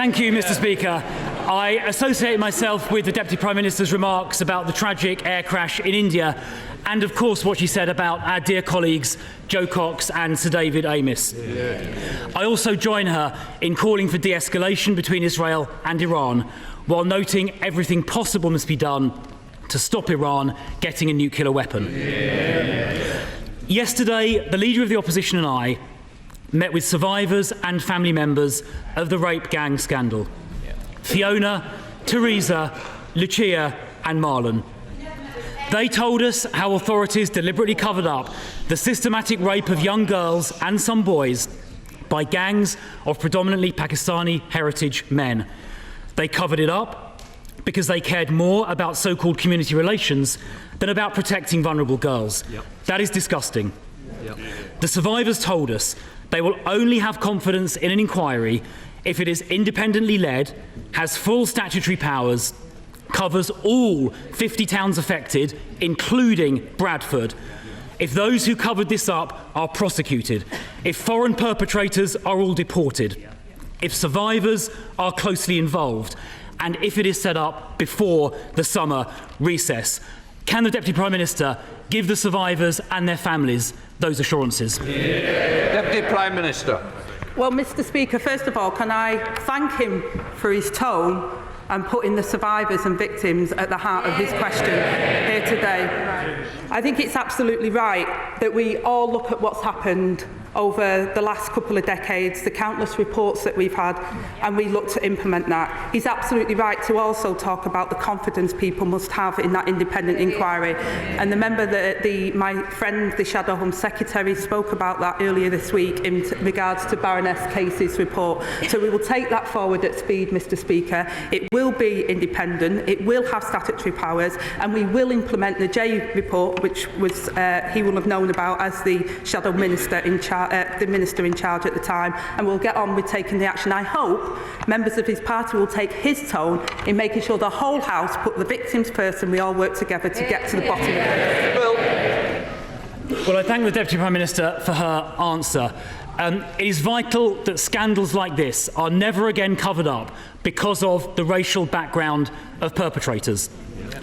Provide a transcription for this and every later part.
Thank you, Mr. Speaker. I associate myself with the Deputy Prime Minister's remarks about the tragic air crash in India and, of course, what she said about our dear colleagues Joe Cox and Sir David Amess. I also join her in calling for de-escalation between Israel and Iran, while noting everything possible must be done to stop Iran getting a nuclear weapon. Yesterday, the Leader of the Opposition and I met with survivors and family members of the rape gang scandal. Fiona, Teresa, Lucia and Marlon. They told us how authorities deliberately covered up the systematic rape of young girls and some boys by gangs of predominantly Pakistani heritage men. They covered it up because they cared more about so-called community relations than about protecting vulnerable girls. That is disgusting. The survivors told us they will only have confidence in an inquiry if it is independently led, has full statutory powers, covers all 50 towns affected, including Bradford, if those who covered this up are prosecuted, if foreign perpetrators are all deported, if survivors are closely involved, and if it is set up before the summer recess. Can the Deputy Prime Minister give the survivors and their families those assurances? Deputy Prime Minister. Well, Mr. Speaker, first of all, can I thank him for his tone and putting the survivors and victims at the heart of his question here today. I think it's absolutely right that we all look at what's happened over the last couple of decades, the countless reports that we've had, and we look to implement that. He's absolutely right to also talk about the confidence people must have in that independent inquiry. And the member, my friend, the Shadow Home Secretary, spoke about that earlier this week in regards to Baroness Casey's report. So we will take that forward at speed, Mr. Speaker. It will be independent, it will have statutory powers, and we will implement the J report, which was he will have known about as the Shadow Minister in charge. The Minister in charge at the time, and we'll get on with taking the action. I hope members of his party will take his tone in making sure the whole House put the victims first and we all work together to get to the bottom of it. Well, I thank the Deputy Prime Minister for her answer. It is vital that scandals like this are never again covered up because of the racial background of perpetrators.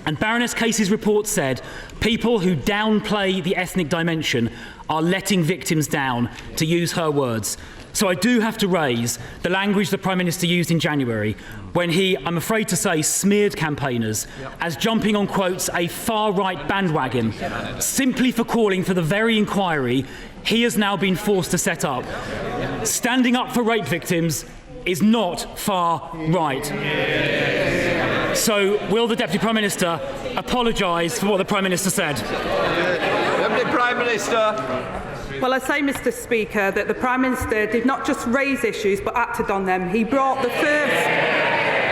And Baroness Casey's report said people who downplay the ethnic dimension are letting victims down, to use her words. So I do have to raise the language the Prime Minister used in January when he, I'm afraid to say, smeared campaigners as jumping on, quotes, a far-right bandwagon simply for calling for the very inquiry he has now been forced to set up. Standing up for rape victims is not far right. So will the Deputy Prime Minister apologise for what the Prime Minister said? Deputy Prime Minister. Well, I say, Mr. Speaker, that the Prime Minister did not just raise issues but acted on them. He brought the first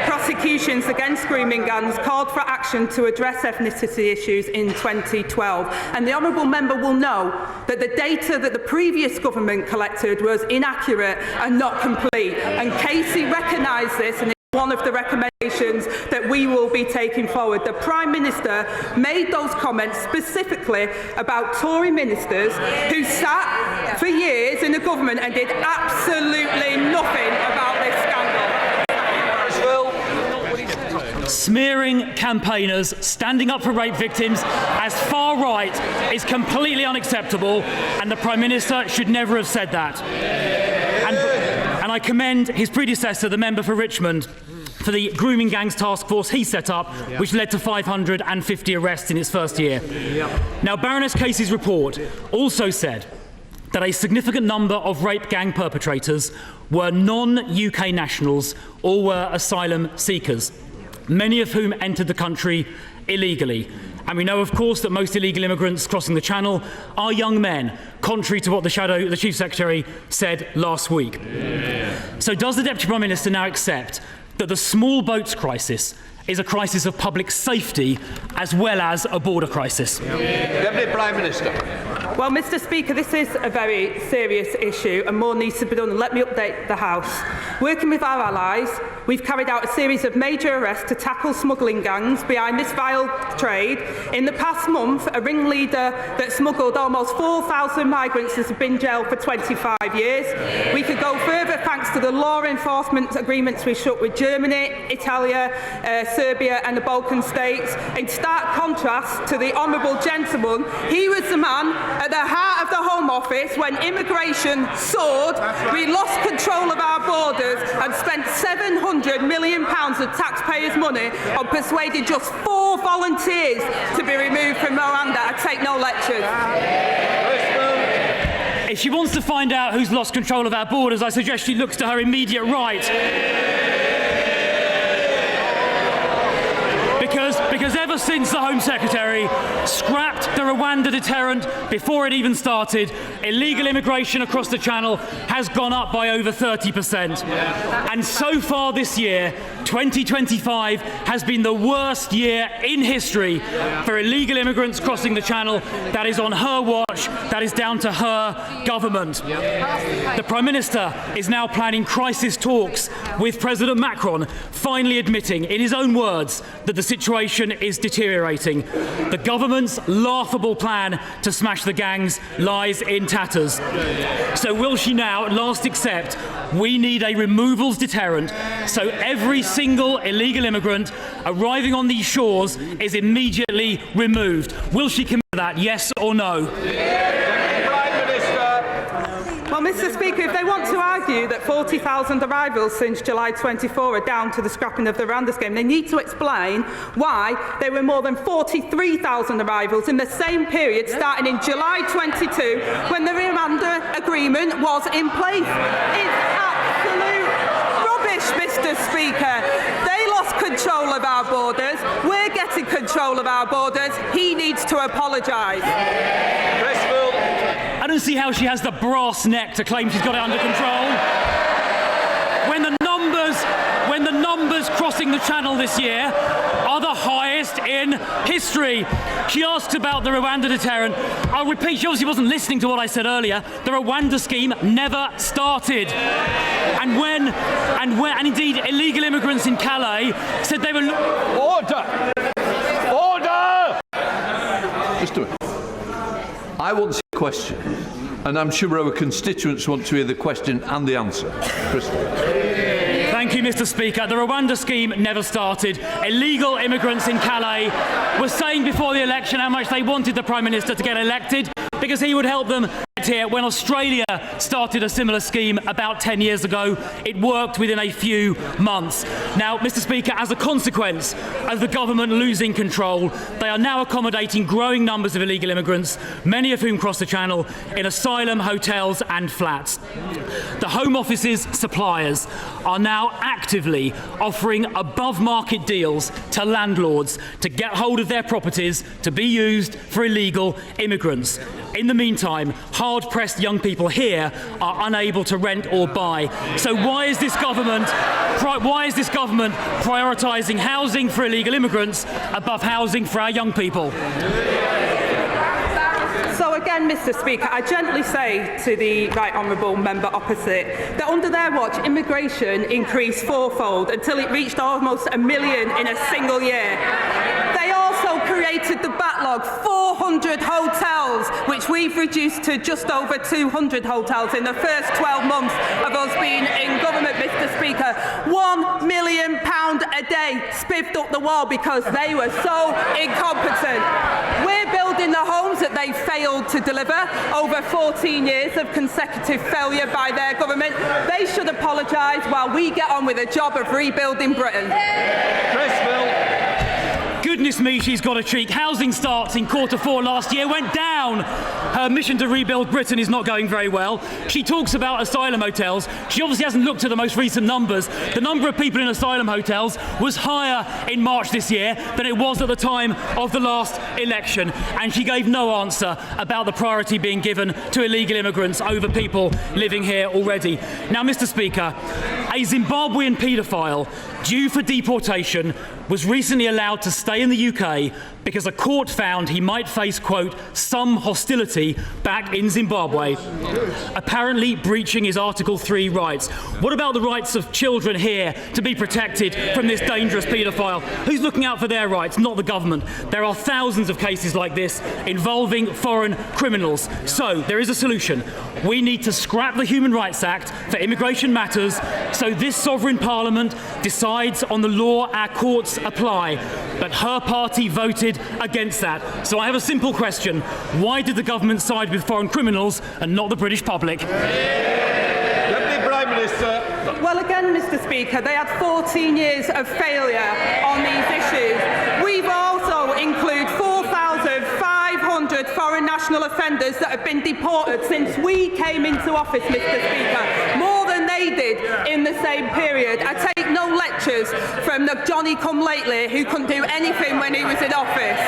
prosecutions against grooming gangs, called for action to address ethnicity issues in 2012. And the honourable member will know that the data that the previous government collected was inaccurate and not complete. And Casey recognised this, and one of the recommendations that we will be taking forward. The Prime Minister made those comments specifically about Tory ministers who sat for years in the government and did absolutely nothing about this scandal. Smearing campaigners standing up for rape victims as far right is completely unacceptable, and the Prime Minister should never have said that. And I commend his predecessor, the member for Richmond, for the grooming gangs task force he set up, which led to 550 arrests in its first year. Now, Baroness Casey's report also said that a significant number of rape gang perpetrators were non-UK nationals or were asylum seekers, many of whom entered the country illegally. And we know, of course, that most illegal immigrants crossing the Channel are young men, contrary to what the Chief Secretary said last week. So does the Deputy Prime Minister now accept that the small boats crisis is a crisis of public safety as well as a border crisis? Deputy Prime Minister. Well, Mr Speaker, this is a very serious issue and more needs to be done. Let me update the House. Working with our allies, we've carried out a series of major arrests to tackle smuggling gangs behind this vile trade. In the past month, a ringleader that smuggled almost 4,000 migrants has been jailed for 25 years. We could go further thanks to the law enforcement agreements we struck with Germany, Italy, Serbia and the Balkan states. In stark contrast to the honourable gentleman, he was the man at the heart of the Home Office when immigration soared. We lost control of our borders and spent £700 million of taxpayers' money on persuading just 4 volunteers to be removed from Rwanda. I take no lectures. If she wants to find out who's lost control of our borders, I suggest she looks to her immediate right. Because ever since the Home Secretary scrapped the Rwanda deterrent before it even started, illegal immigration across the Channel has gone up by over 30%. And so far this year, 2025 has been the worst year in history for illegal immigrants crossing the Channel. That is on her watch. That is down to her government. The Prime Minister is now planning crisis talks with President Macron, finally admitting, in his own words, that the situation is deteriorating. The government's laughable plan to smash the gangs lies in tatters. So will she now at last accept we need a removals deterrent so every single illegal immigrant arriving on these shores is immediately removed? Will she commit to that, yes or no? Well, Mr Speaker, if they want to argue that 40,000 arrivals since July 24 are down to the scrapping of the Rwanda scheme, they need to explain why there were more than 43,000 arrivals in the same period starting in July 22 when the Rwanda agreement was in place. It's absolute rubbish, Mr Speaker. They lost control of our borders. We're getting control of our borders. He needs to apologise. I don't see how she has the brass neck to claim she's got it under control. When the numbers crossing the Channel this year are the highest in history. She asks about the Rwanda deterrent. I'll repeat, she obviously wasn't listening to what I said earlier. The Rwanda scheme never started. And indeed, illegal immigrants in Calais said they were... Order! Order! Just do it. I want to see a question, and I'm sure our constituents want to hear the question and the answer. Thank you, Mr Speaker. The Rwanda scheme never started. Illegal immigrants in Calais were saying before the election how much they wanted the Prime Minister to get elected because he would help them get here. When Australia started a similar scheme about 10 years ago, it worked within a few months. Now, Mr Speaker, as a consequence of the government losing control, they are now accommodating growing numbers of illegal immigrants, many of whom cross the Channel, in asylum, hotels and flats. The Home Office's suppliers are now actively offering above-market deals to landlords to get hold of their properties to be used for illegal immigrants. In the meantime, hard-pressed young people here are unable to rent or buy. So why is this government prioritising housing for illegal immigrants above housing for our young people? So again, Mr Speaker, I gently say to the right honourable member opposite that under their watch, immigration increased fourfold until it reached almost 1 million in a single year. They also created the backlog, 400 hotels, which we've reduced to just over 200 hotels in the first 12 months of us being in government, Mr Speaker. £1 million a day spiffed up the wall because they were so incompetent. We're building the homes that they failed to deliver over 14 years of consecutive failure by their government. They should apologise while we get on with the job of rebuilding Britain. Goodness me, she's got a cheek. Housing starts in Q4 last year went down. Her mission to rebuild Britain is not going very well. She talks about asylum hotels. She obviously hasn't looked at the most recent numbers. The number of people in asylum hotels was higher in March this year than it was at the time of the last election. And she gave no answer about the priority being given to illegal immigrants over people living here already. Now, Mr Speaker, a Zimbabwean paedophile due for deportation was recently allowed to stay in the UK because a court found he might face, quote, some hostility back in Zimbabwe, apparently breaching his Article 3 rights. What about the rights of children here to be protected from this dangerous paedophile? Who's looking out for their rights? Not the government. There are thousands of cases like this involving foreign criminals. So there is a solution. We need to scrap the Human Rights Act for immigration matters so this sovereign parliament decides on the law our courts apply. But her party voted against that. So I have a simple question. Why did the government side with foreign criminals and not the British public? Deputy Prime Minister. Well, again, Mr. Speaker, they had 14 years of failure on these issues. We've also included 4,500 foreign national offenders that have been deported since we came into office, Mr. Speaker, more than they did in the same period. I take no lectures from the Johnny-come-lately who couldn't do anything when he was in office.